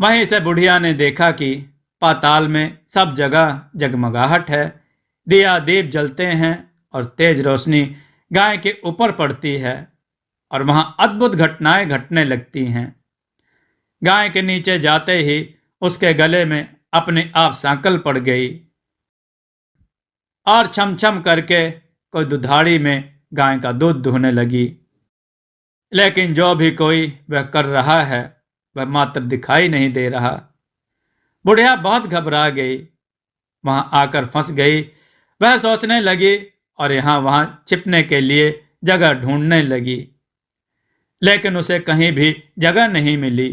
वहीं से बुढ़िया ने देखा कि पाताल में सब जगह जगमगाहट है, दिया दीप जलते हैं और तेज रोशनी गाय के ऊपर पड़ती है और वहां अद्भुत घटनाएं घटने लगती हैं। गाय के नीचे जाते ही उसके गले में अपने आप सांकल पड़ गई और छम छम करके कोई दुधाड़ी में गाय का दूध दुहने लगी। लेकिन जो भी कोई वह कर रहा है वह मात्र दिखाई नहीं दे रहा। बुढ़िया बहुत घबरा गई, वहां आकर फंस गई। वह सोचने लगी और यहाँ वहां छिपने के लिए जगह ढूंढने लगी, लेकिन उसे कहीं भी जगह नहीं मिली।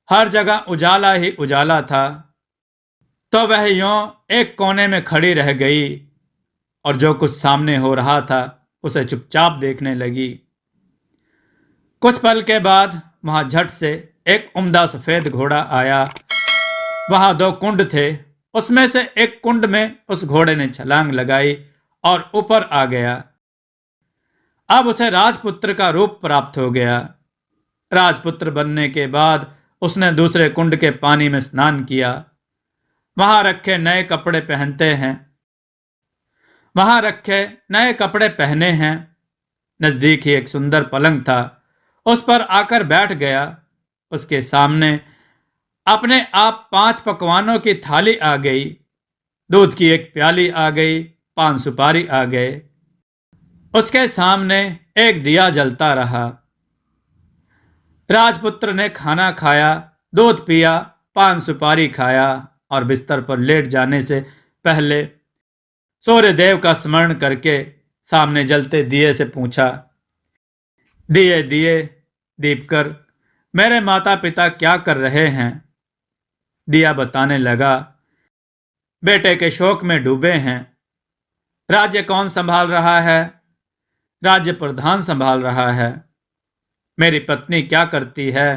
हर जगह उजाला ही उजाला था। तो वह यूं एक कोने में खड़ी रह गई और जो कुछ सामने हो रहा था उसे चुपचाप देखने लगी। कुछ पल के बाद वहां झट से एक उम्दा सफेद घोड़ा आया। वहां दो कुंड थे, उसमें से एक कुंड में उस घोड़े ने छलांग लगाई और ऊपर आ गया। अब उसे राजपुत्र का रूप प्राप्त हो गया। राजपुत्र बनने के बाद उसने दूसरे कुंड के पानी में स्नान किया। वहां रखे नए कपड़े पहनते हैं वहां रखे नए कपड़े पहने हैं। नजदीक ही एक सुंदर पलंग था, उस पर आकर बैठ गया। उसके सामने अपने आप 5 पकवानों की थाली आ गई, दूध की एक प्याली आ गई, 5 सुपारी आ गए। उसके सामने एक दिया जलता रहा। राजपुत्र ने खाना खाया, दूध पिया, 5 सुपारी खाया और बिस्तर पर लेट जाने से पहले सूर्य देव का स्मरण करके सामने जलते दिए से पूछा, दिए दिए दीपकर, मेरे माता पिता क्या कर रहे हैं? दिया बताने लगा, बेटे के शोक में डूबे हैं। राज्य कौन संभाल रहा है? राज्य प्रधान संभाल रहा है। मेरी पत्नी क्या करती है?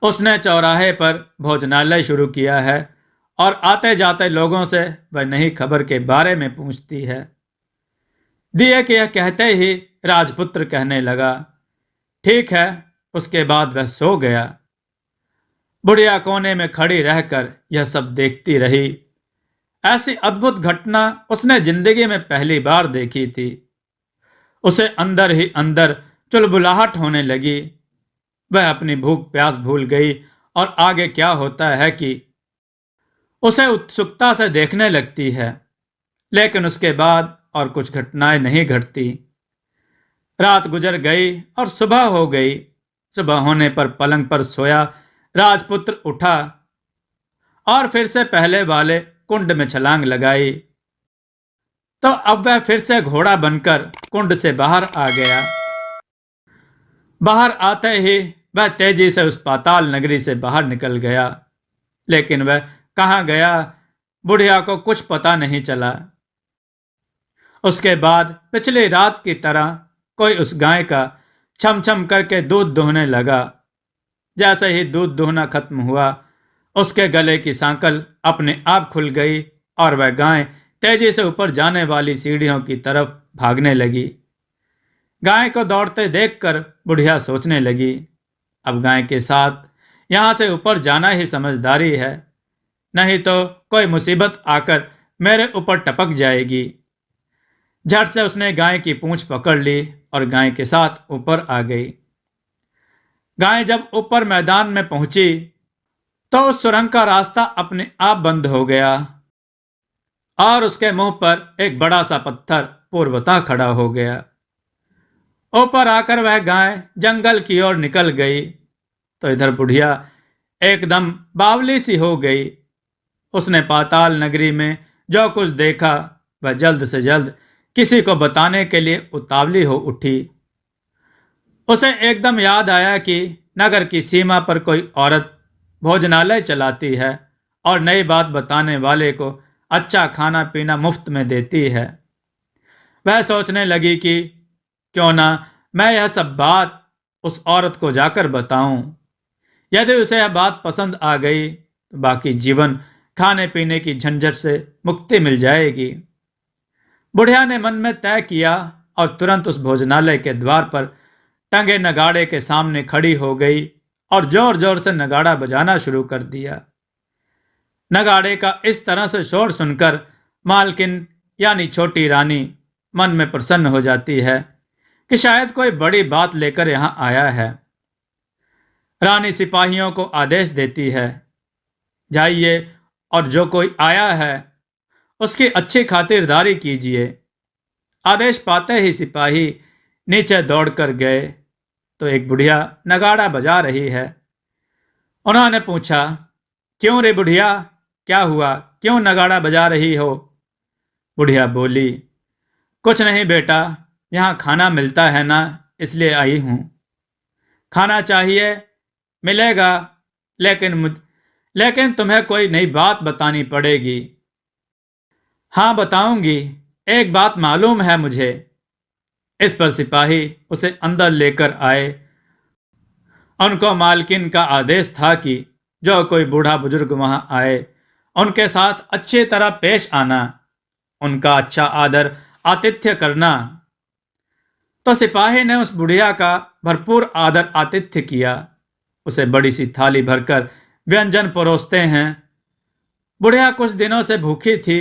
उसने चौराहे पर भोजनालय शुरू किया है और आते जाते लोगों से वह नई खबर के बारे में पूछती है। दिए के यह कहते ही राजपुत्र कहने लगा, ठीक है। उसके बाद वह सो गया। बुढ़िया कोने में खड़ी रहकर यह सब देखती रही। ऐसी अद्भुत घटना उसने जिंदगी में पहली बार देखी थी। उसे अंदर ही अंदर चुलबुलाहट होने लगी। वह अपनी भूख प्यास भूल गई और आगे क्या होता है कि उसे उत्सुकता से देखने लगती है। लेकिन उसके बाद और कुछ घटनाएं नहीं घटती। रात गुजर गई और सुबह हो गई। सुबह होने पर पलंग पर सोया राजपुत्र उठा और फिर से पहले वाले कुंड में छलांग लगाई। तो अब वह फिर से घोड़ा बनकर कुंड से बाहर आ गया। बाहर आते ही वह तेजी से उस पाताल नगरी से बाहर निकल गया। लेकिन वह कहाँ गया, बुढ़िया को कुछ पता नहीं चला। उसके बाद पिछली रात की तरह कोई उस गाय का छम छम करके दूध दुहने लगा। जैसे ही दूध दुहना खत्म हुआ, उसके गले की सांकल अपने आप खुल गई और वह गाय तेजी से ऊपर जाने वाली सीढ़ियों की तरफ भागने लगी। गाय को दौड़ते देखकर बुढ़िया सोचने लगी, अब गाय के साथ यहां से ऊपर जाना ही समझदारी है, नहीं तो कोई मुसीबत आकर मेरे ऊपर टपक जाएगी। झट से उसने गाय की पूंछ पकड़ ली और गाय के साथ ऊपर आ गई। गाय जब ऊपर मैदान में पहुंची तो उस सुरंग का रास्ता अपने आप बंद हो गया और उसके मुंह पर एक बड़ा सा पत्थर पूर्वतः खड़ा हो गया। ऊपर आकर वह गाय जंगल की ओर निकल गई तो इधर बुढ़िया एकदम बावली सी हो गई। उसने पाताल नगरी में जो कुछ देखा वह जल्द से जल्द किसी को बताने के लिए उतावली हो उठी। उसे एकदम याद आया कि नगर की सीमा पर कोई औरत भोजनालय चलाती है और नई बात बताने वाले को अच्छा खाना पीना मुफ्त में देती है। वह सोचने लगी कि क्यों ना मैं यह सब बात उस औरत को जाकर बताऊं। यदि उसे यह बात पसंद आ गई तो बाकी जीवन खाने पीने की झंझट से मुक्ति मिल जाएगी। बुढ़िया ने मन में तय किया और तुरंत उस भोजनालय के द्वार पर टंगे नगाड़े के सामने खड़ी हो गई और जोर जोर से नगाड़ा बजाना शुरू कर दिया। नगाड़े का इस तरह से शोर सुनकर मालकिन यानी छोटी रानी मन में प्रसन्न हो जाती है कि शायद कोई बड़ी बात लेकर यहां आया है। रानी सिपाहियों को आदेश देती है, जाइए और जो कोई आया है उसकी अच्छी खातिरदारी कीजिए। आदेश पाते ही सिपाही नीचे दौड़कर गए तो एक बुढ़िया नगाड़ा बजा रही है। उन्होंने पूछा, क्यों रे बुढ़िया, क्या हुआ, क्यों नगाड़ा बजा रही हो? बुढ़िया बोली, कुछ नहीं बेटा, यहाँ खाना मिलता है ना, इसलिए आई हूँ। खाना चाहिए? मिलेगा, लेकिन तुम्हें कोई नई बात बतानी पड़ेगी। हाँ बताऊंगी, एक बात मालूम है मुझे। इस पर सिपाही उसे अंदर लेकर आए। उनको मालकिन का आदेश था कि जो कोई बूढ़ा बुजुर्ग वहां आए उनके साथ अच्छी तरह पेश आना, उनका अच्छा आदर आतिथ्य करना। तो सिपाही ने उस बुढ़िया का भरपूर आदर आतिथ्य किया। उसे बड़ी सी थाली भरकर व्यंजन परोसते हैं। बुढ़िया कुछ दिनों से भूखी थी,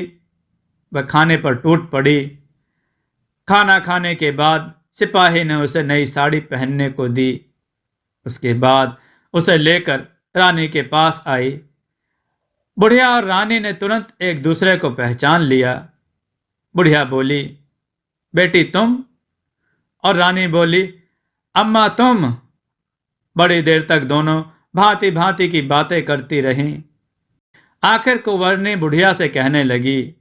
वह खाने पर टूट पड़ी। खाना खाने के बाद सिपाही ने उसे नई साड़ी पहनने को दी। उसके बाद उसे लेकर रानी के पास आई। बुढ़िया और रानी ने तुरंत एक दूसरे को पहचान लिया। बुढ़िया बोली, बेटी तुम? और रानी बोली, अम्मा तुम? बड़ी देर तक दोनों भांति भांति की बातें करती रहीं। आखिर कुंवरनी बुढ़िया से कहने लगी,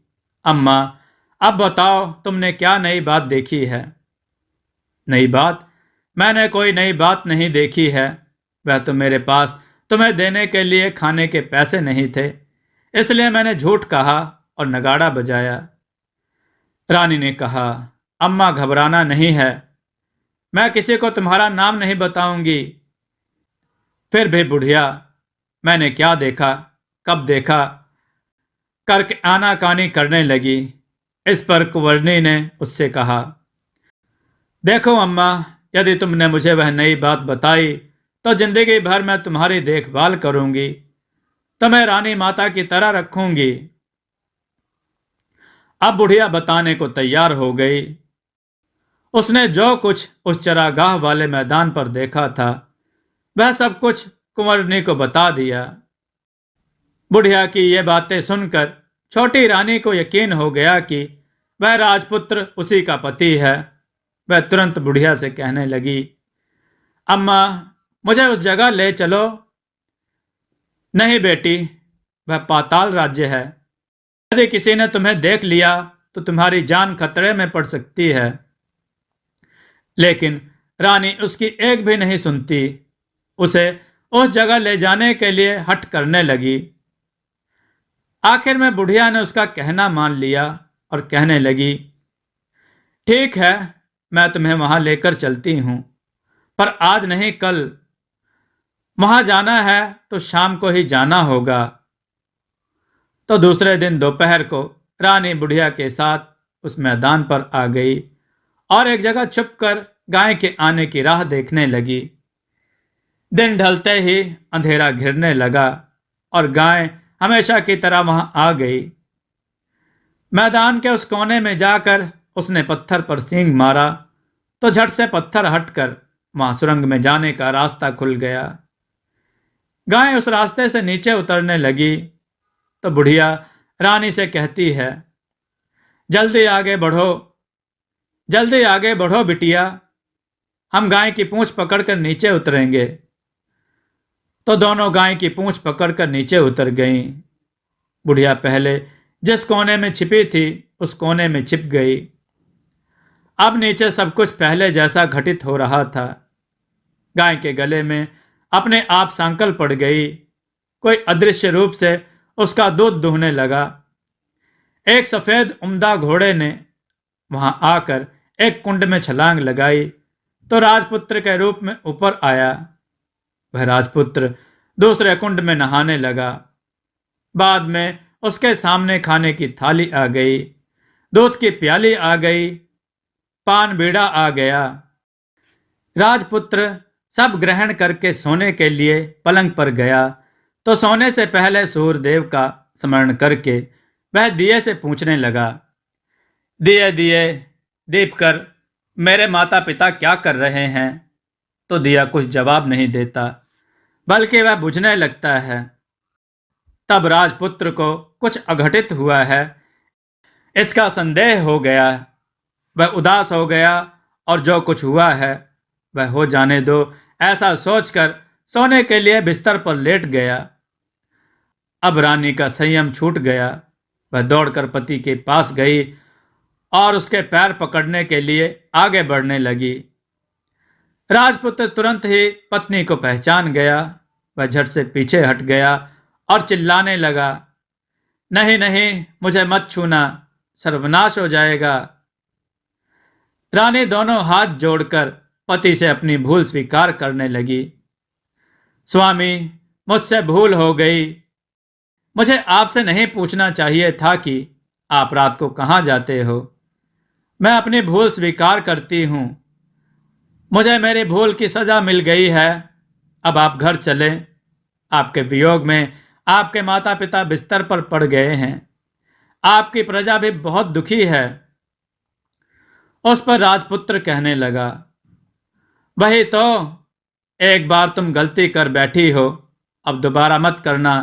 अम्मा अब बताओ तुमने क्या नई बात देखी है? नई बात? मैंने कोई नई बात नहीं देखी है। वह तो मेरे पास तुम्हें देने के लिए खाने के पैसे नहीं थे, इसलिए मैंने झूठ कहा और नगाड़ा बजाया। रानी ने कहा, अम्मा घबराना नहीं है, मैं किसी को तुम्हारा नाम नहीं बताऊंगी। फिर भी बुढ़िया, मैंने क्या देखा, कब देखा करके आनाकानी करने लगी। इस पर कुंवरनी ने उससे कहा, देखो अम्मा, यदि तुमने मुझे वह नई बात बताई तो जिंदगी भर मैं तुम्हारी देखभाल करूंगी, तुम्हें रानी माता की तरह रखूंगी। अब बुढ़िया बताने को तैयार हो गई। उसने जो कुछ उस चरागाह वाले मैदान पर देखा था वह सब कुछ कुंवरनी को बता दिया। बुढ़िया की ये बातें सुनकर छोटी रानी को यकीन हो गया कि वह राजपुत्र उसी का पति है। वह तुरंत बुढ़िया से कहने लगी, अम्मा मुझे उस जगह ले चलो। नहीं बेटी, वह पाताल राज्य है। यदि किसी ने तुम्हें देख लिया तो तुम्हारी जान खतरे में पड़ सकती है। लेकिन रानी उसकी एक भी नहीं सुनती। उसे उस जगह ले जाने के लिए हठ करने लगी। आखिर में बुढ़िया ने उसका कहना मान लिया और कहने लगी, ठीक है, मैं तुम्हें वहां लेकर चलती हूं, पर आज नहीं कल। वहां जाना है तो शाम को ही जाना होगा। तो दूसरे दिन दोपहर को रानी बुढ़िया के साथ उस मैदान पर आ गई और एक जगह छुपकर गाय के आने की राह देखने लगी। दिन ढलते ही अंधेरा घिरने लगा और गाय हमेशा की तरह वहां आ गई। मैदान के उस कोने में जाकर उसने पत्थर पर सींग मारा तो झट से पत्थर हटकर वहां सुरंग में जाने का रास्ता खुल गया। गाय उस रास्ते से नीचे उतरने लगी तो बुढ़िया रानी से कहती है, जल्दी आगे बढ़ो, जल्दी आगे बढ़ो बिटिया, हम गाय की पूंछ पकड़कर नीचे उतरेंगे। तो दोनों गाय की पूंछ पकड़कर नीचे उतर गईं। बुढ़िया पहले जिस कोने में छिपी थी उस कोने में छिप गई। अब नीचे सब कुछ पहले जैसा घटित हो रहा था। गाय के गले में अपने आप सांकल पड़ गई। कोई अदृश्य रूप से उसका दूध दूहने लगा। एक सफेद उम्दा घोड़े ने वहां आकर एक कुंड में छलांग लगाई तो राजपुत्र के रूप में ऊपर आया। वह राजपुत्र दूसरे कुंड में नहाने लगा। बाद में उसके सामने खाने की थाली आ गई, दूध की प्याली आ गई, पान बीड़ा आ गया। राजपुत्र सब ग्रहण करके सोने के लिए पलंग पर गया तो सोने से पहले सूर्यदेव का स्मरण करके वह दिए से पूछने लगा, दिए दिए दीप कर, मेरे माता पिता क्या कर रहे हैं? तो दिया कुछ जवाब नहीं देता, बल्कि वह बुझने लगता है। तब राजपुत्र को कुछ अघटित हुआ है इसका संदेह हो गया। वह उदास हो गया और जो कुछ हुआ है वह हो जाने दो, ऐसा सोचकर सोने के लिए बिस्तर पर लेट गया। अब रानी का संयम छूट गया। वह दौड़कर पति के पास गई और उसके पैर पकड़ने के लिए आगे बढ़ने लगी। राजपुत्र तुरंत ही पत्नी को पहचान गया। वह झट से पीछे हट गया और चिल्लाने लगा, नहीं नहीं, मुझे मत छूना, सर्वनाश हो जाएगा। रानी दोनों हाथ जोड़कर पति से अपनी भूल स्वीकार करने लगी। स्वामी, मुझसे भूल हो गई। मुझे आपसे नहीं पूछना चाहिए था कि आप रात को कहाँ जाते हो। मैं अपनी भूल स्वीकार करती हूँ। मुझे मेरी भूल की सजा मिल गई है। अब आप घर चलें। आपके वियोग में आपके माता पिता बिस्तर पर पड़ गए हैं। आपकी प्रजा भी बहुत दुखी है। उस पर राजपुत्र कहने लगा, वही तो, एक बार तुम गलती कर बैठी हो, अब दोबारा मत करना,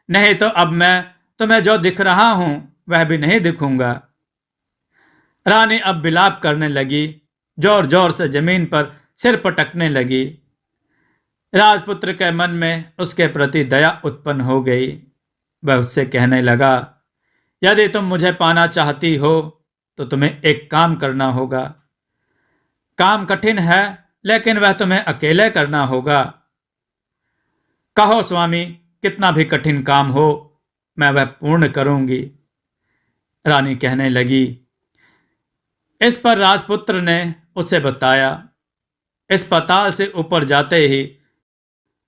नहीं तो अब मैं तुम्हें जो दिख रहा हूं वह भी नहीं दिखूंगा। रानी अब विलाप करने लगी, जोर जोर से जमीन पर सिर पटकने लगी। राजपुत्र के मन में उसके प्रति दया उत्पन्न हो गई। वह उससे कहने लगा, यदि तुम मुझे पाना चाहती हो तो तुम्हें एक काम करना होगा। काम कठिन है, लेकिन वह तुम्हें अकेले करना होगा। कहो स्वामी, कितना भी कठिन काम हो, मैं वह पूर्ण करूंगी। रानी कहने लगी। इस पर राजपुत्र ने उसे बताया, इस पाताल से ऊपर जाते ही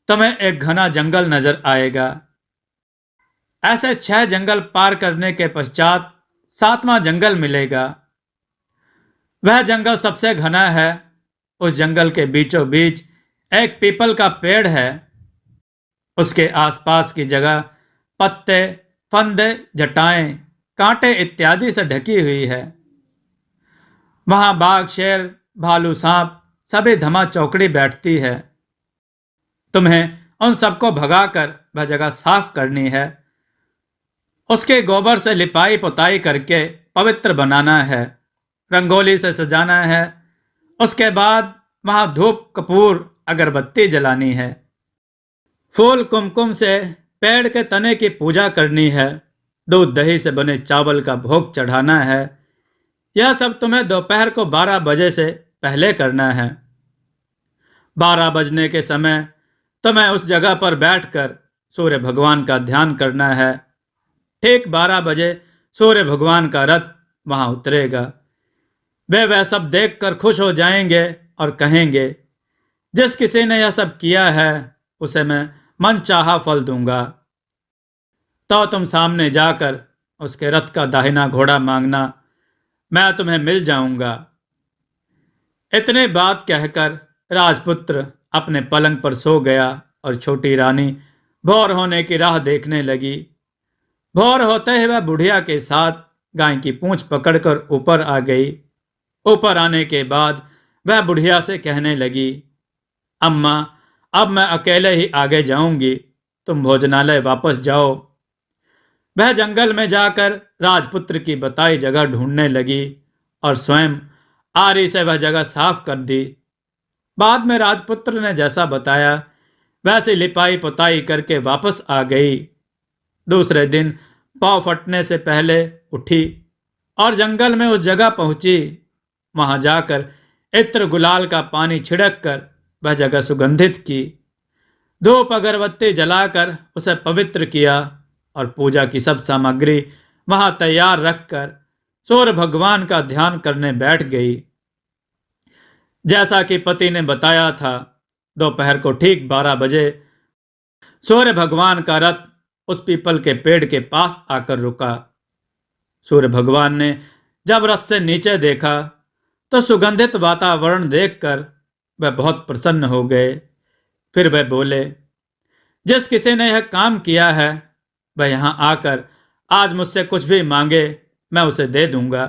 तुम्हें एक घना जंगल नजर आएगा। ऐसे 6 जंगल पार करने के पश्चात 7वां जंगल मिलेगा। वह जंगल सबसे घना है। उस जंगल के बीचों बीच एक पीपल का पेड़ है। उसके आसपास की जगह पत्ते, फंदे, जटाएं, कांटे इत्यादि से ढकी हुई है। वहां बाघ, शेर, भालू, सांप सभी धमा चौकड़ी बैठती है। तुम्हें उन सबको भगाकर वह जगह साफ करनी है। उसके गोबर से लिपाई पुताई करके पवित्र बनाना है। रंगोली से सजाना है। उसके बाद वहां धूप, कपूर, अगरबत्ती जलानी है। फूल कुमकुम से पेड़ के तने की पूजा करनी है। दूध दही से बने चावल का भोग चढ़ाना है। यह सब तुम्हें दोपहर को 12 बजे से पहले करना है। 12 बजने के समय तुम्हें उस जगह पर बैठकर सूर्य भगवान का ध्यान करना है। ठीक 12 बजे सूर्य भगवान का रथ वहां उतरेगा। वे वह सब देखकर खुश हो जाएंगे और कहेंगे, जिस किसी ने यह सब किया है उसे मैं मनचाहा फल दूंगा। तो तुम सामने जाकर उसके रथ का दाहिना घोड़ा मांगना, मैं तुम्हें मिल जाऊंगा। इतने बात कहकर राजपुत्र अपने पलंग पर सो गया और छोटी रानी भोर होने की राह देखने लगी। भोर होते ही वह बुढ़िया के साथ गाय की पूंछ पकड़कर ऊपर आ गई। ऊपर आने के बाद वह बुढ़िया से कहने लगी, अम्मा, अब मैं अकेले ही आगे जाऊंगी, तुम भोजनालय वापस जाओ। वह जंगल में जाकर राजपुत्र की बताई जगह ढूंढने लगी और स्वयं आरी से वह जगह साफ कर दी। बाद में राजपुत्र ने जैसा बताया वैसे लिपाई पुताई करके वापस आ गई। दूसरे दिन पाँव फटने से पहले उठी और जंगल में उस जगह पहुंची। वहां जाकर इत्र गुलाल का पानी छिड़क कर वह जगह सुगंधित की। धूप अगरबत्ती जलाकर उसे पवित्र किया और पूजा की सब सामग्री वहां तैयार रखकर सूर्य भगवान का ध्यान करने बैठ गई। जैसा कि पति ने बताया था, दोपहर को ठीक 12 बजे सूर्य भगवान का रथ उस पीपल के पेड़ के पास आकर रुका। सूर्य भगवान ने जब रथ से नीचे देखा तो सुगंधित वातावरण देखकर वह बहुत प्रसन्न हो गए। फिर वह बोले, जिस किसी ने यह काम किया है वह यहाँ आकर आज मुझसे कुछ भी मांगे, मैं उसे दे दूंगा।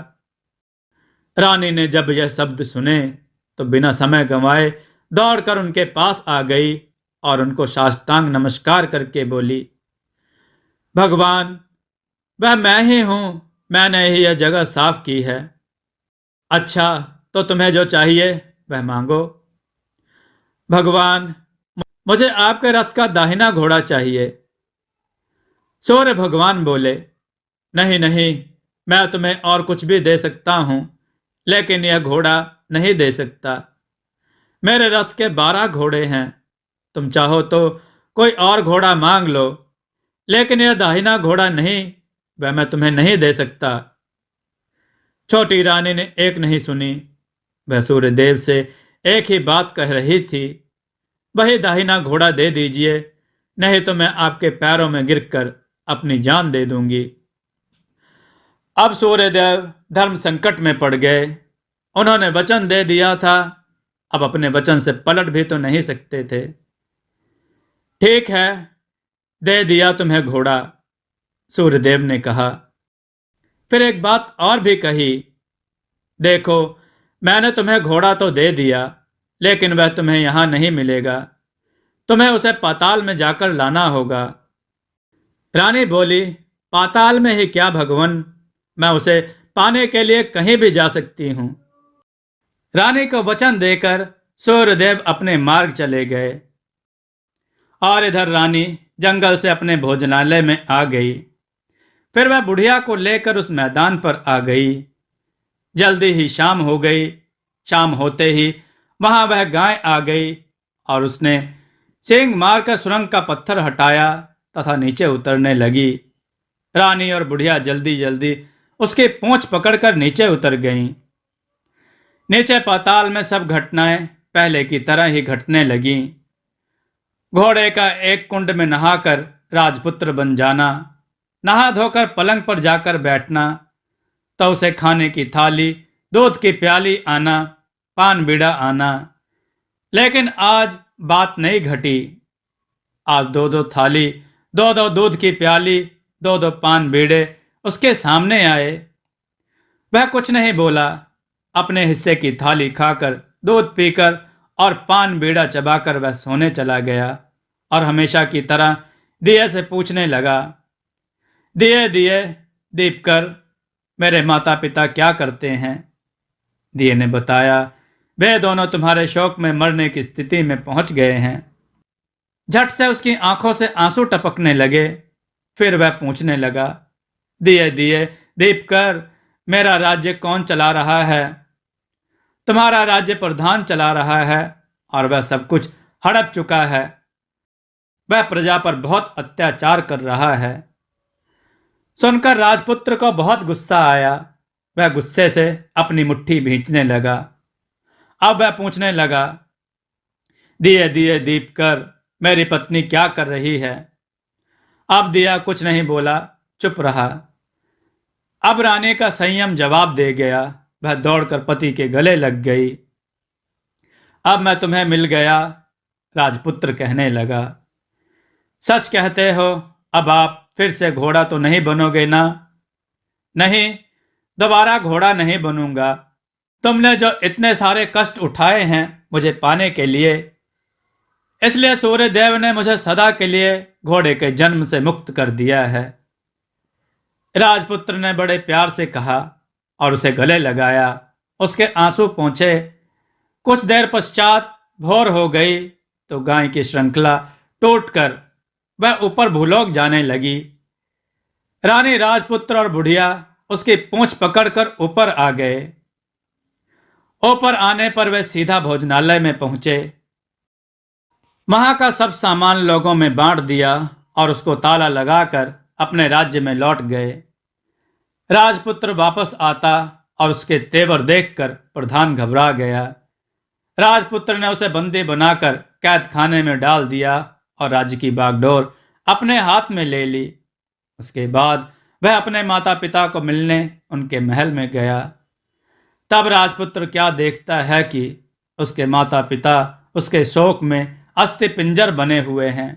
रानी ने जब यह शब्द सुने तो बिना समय गंवाए दौड़कर उनके पास आ गई और उनको साष्टांग नमस्कार करके बोली, भगवान, वह मैं ही हूं, मैंने ही यह जगह साफ की है। अच्छा, तो तुम्हें जो चाहिए वह मांगो। भगवान, मुझे आपके रथ का दाहिना घोड़ा चाहिए। सूर्य भगवान बोले, नहीं नहीं, मैं तुम्हें और कुछ भी दे सकता हूं, लेकिन यह घोड़ा नहीं दे सकता। मेरे रथ के 12 घोड़े हैं, तुम चाहो तो कोई और घोड़ा मांग लो, लेकिन यह दाहिना घोड़ा नहीं, वह मैं तुम्हें नहीं दे सकता। छोटी रानी ने एक नहीं सुनी। वह सूर्यदेव से एक ही बात कह रही थी, वही दाहिना घोड़ा दे दीजिए, नहीं तो मैं आपके पैरों में गिरकर अपनी जान दे दूंगी। अब सूर्यदेव धर्म संकट में पड़ गए। उन्होंने वचन दे दिया था, अब अपने वचन से पलट भी तो नहीं सकते थे। ठीक है, दे दिया तुम्हें घोड़ा, सूर्यदेव ने कहा। फिर एक बात और भी कही, देखो, मैंने तुम्हें घोड़ा तो दे दिया, लेकिन वह तुम्हें यहां नहीं मिलेगा, तुम्हें उसे पाताल में जाकर लाना होगा। रानी बोली, पाताल में ही क्या भगवान, मैं उसे पाने के लिए कहीं भी जा सकती हूं। रानी को वचन देकर सूर्यदेव अपने मार्ग चले गए और इधर रानी जंगल से अपने भोजनालय में आ गई। फिर वह बुढ़िया को लेकर उस मैदान पर आ गई। जल्दी ही शाम हो गई। शाम होते ही वहां वह गाय आ गई और उसने सींग मारकर सुरंग का पत्थर हटाया तथा नीचे उतरने लगी। रानी और बुढ़िया जल्दी जल्दी उसकी पूंछ पकड़कर नीचे उतर गईं। नीचे पाताल में सब घटनाएं पहले की तरह ही घटने लगीं। घोड़े का एक कुंड में नहाकर राजपुत्र बन जाना, नहा धोकर पलंग पर जाकर बैठना, तो उसे खाने की थाली, दूध की प्याली आना, पान बीड़ा आना। लेकिन आज बात नहीं घटी। आज 2-2 थाली, 2-2 दूध की प्याली, 2-2 पान बीड़े उसके सामने आए। वह कुछ नहीं बोला। अपने हिस्से की थाली खाकर, दूध पीकर और पान बीड़ा चबाकर वह सोने चला गया और हमेशा की तरह दिए से पूछने लगा, दिए दिए दीप कर, मेरे माता पिता क्या करते हैं? दिए ने बताया, वे दोनों तुम्हारे शोक में मरने की स्थिति में पहुंच गए हैं। झट से उसकी आंखों से आंसू टपकने लगे। फिर वह पूछने लगा, दिए दिए दीप कर, मेरा राज्य कौन चला रहा है? तुम्हारा राज्य प्रधान चला रहा है और वह सब कुछ हड़प चुका है। वह प्रजा पर बहुत अत्याचार कर रहा है। सुनकर राजपुत्र को बहुत गुस्सा आया। वह गुस्से से अपनी मुट्ठी भींचने लगा। अब वह पूछने लगा, दिए दिए दीप कर, मेरी पत्नी क्या कर रही है? अब दिया कुछ नहीं बोला, चुप रहा। अब रानी का संयम जवाब दे गया। वह दौड़कर पति के गले लग गई। अब मैं तुम्हें मिल गया, राजपुत्र कहने लगा। सच कहते हो, अब आप फिर से घोड़ा तो नहीं बनोगे ना? नहीं, दोबारा घोड़ा नहीं बनूंगा। तुमने जो इतने सारे कष्ट उठाए हैं मुझे पाने के लिए, इसलिए सूर्यदेव ने मुझे सदा के लिए घोड़े के जन्म से मुक्त कर दिया है। राजपुत्र ने बड़े प्यार से कहा और उसे गले लगाया, उसके आंसू पोंछे। कुछ देर पश्चात भोर हो गई तो गाय की श्रृंखला टूटकर वह ऊपर भूलोक जाने लगी। रानी, राजपुत्र और बुढ़िया उसकी पूंछ पकड़कर ऊपर आ गए। ऊपर आने पर वे सीधा भोजनालय में पहुंचे। वहां का सब सामान लोगों में बांट दिया और उसको ताला लगाकर अपने राज्य में लौट गए। राजपुत्र वापस आता और उसके तेवर देखकर प्रधान घबरा गया। राजपुत्र ने उसे बंदी बनाकर कैद खाने में डाल दिया और राज्य की बागडोर अपने हाथ में ले ली। उसके बाद वह अपने माता पिता को मिलने उनके महल में गया। तब राजपुत्र क्या देखता है कि उसके माता पिता उसके शोक में अस्थि पिंजर बने हुए हैं।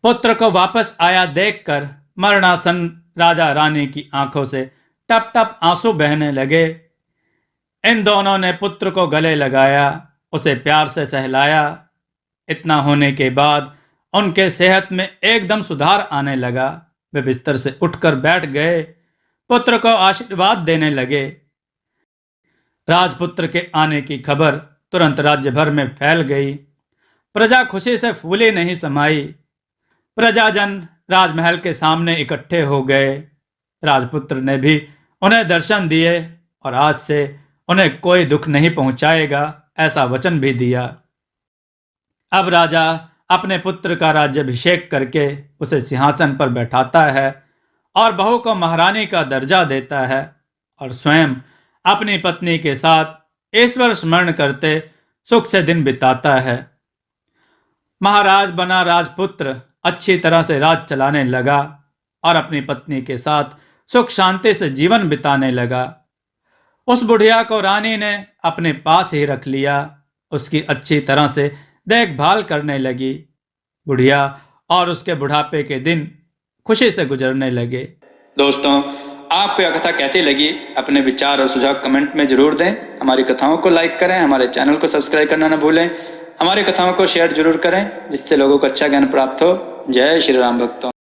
पुत्र को वापस आया देखकर मरणासन राजा रानी की आंखों से टप टप आंसू बहने लगे। इन दोनों ने पुत्र को गले लगाया, उसे प्यार से सहलाया। इतना होने के बाद उनके सेहत में एकदम सुधार आने लगा। वे बिस्तर से उठकर बैठ गए, पुत्र को आशीर्वाद देने लगे। राजपुत्र के आने की खबर तुरंत राज्य भर में फैल गई। प्रजा खुशी से फूली नहीं समाई। प्रजाजन राजमहल के सामने इकट्ठे हो गए। राजपुत्र ने भी उन्हें दर्शन दिए और आज से उन्हें कोई दुख नहीं पहुंचाएगा, ऐसा वचन भी दिया। अब राजा अपने पुत्र का राज्याभिषेक करके उसे सिंहासन पर बैठाता है और बहू को महारानी का दर्जा देता है और स्वयं अपनी पत्नी के साथ ईश्वर स्मरण करते सुख से दिन बिताता है। महाराज बना राजपुत्र अच्छी तरह से राज चलाने लगा और अपनी पत्नी के साथ सुख शांति से जीवन बिताने लगा। उस बुढ़िया को रानी ने अपने पास ही रख लिया, उसकी अच्छी तरह से देखभाल करने लगी। बुढ़िया और उसके बुढ़ापे के दिन खुशी से गुजरने लगे। दोस्तों, आपको यह कथा कैसी लगी? अपने विचार और सुझाव कमेंट में जरूर दें। हमारी कथाओं को लाइक करें, हमारे चैनल को सब्सक्राइब करना न भूलें। हमारी कथाओं को शेयर जरूर करें जिससे लोगों को अच्छा ज्ञान प्राप्त हो। जय श्री राम भक्तों।